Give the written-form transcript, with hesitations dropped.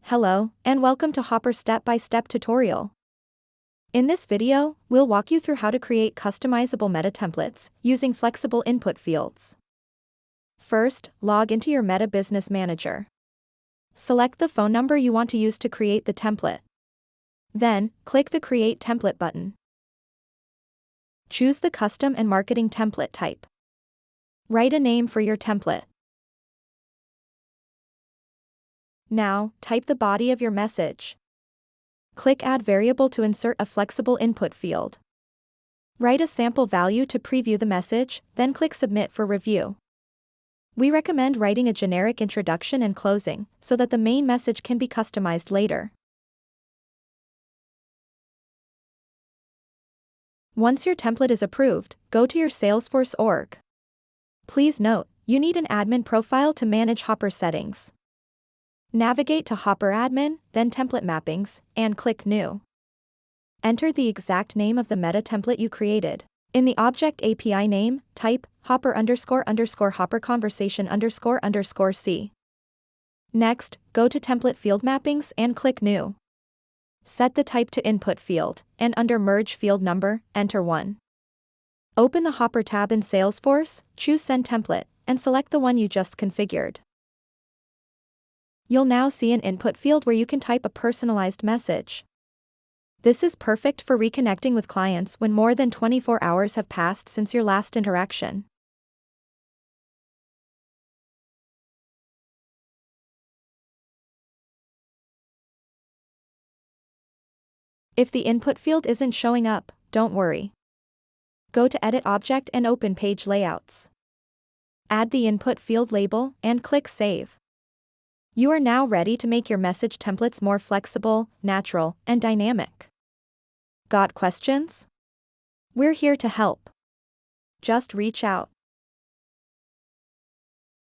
Hello, and welcome to Hopper step-by-step tutorial. In this video, we'll walk you through how to create customizable meta templates using flexible input fields. First, log into your Meta Business Manager. Select the phone number you want to use to create the template. Then, click the Create Template button. Choose the Custom and Marketing template type. Write a name for your template. Now, type the body of your message. Click Add Variable to insert a flexible input field. Write a sample value to preview the message, then click Submit for review. We recommend writing a generic introduction and closing, so that the main message can be customized later. Once your template is approved, go to your Salesforce org. Please note, you need an admin profile to manage Hopper settings. Navigate to Hopper Admin, then Template Mappings, and click New. Enter the exact name of the meta template you created. In the object API name, type Hopper__Hopper conversation__C. Next, go to Template Field Mappings and click New. Set the type to Input field, and under Merge Field Number, enter 1. Open the Hopper tab in Salesforce, choose Send Template, and select the one you just configured. You'll now see an input field where you can type a personalized message. This is perfect for reconnecting with clients when more than 24 hours have passed since your last interaction. If the input field isn't showing up, don't worry. Go to Edit Object and open Page Layouts. Add the input field label and click Save. You are now ready to make your message templates more flexible, natural, and dynamic. Got questions? We're here to help. Just reach out.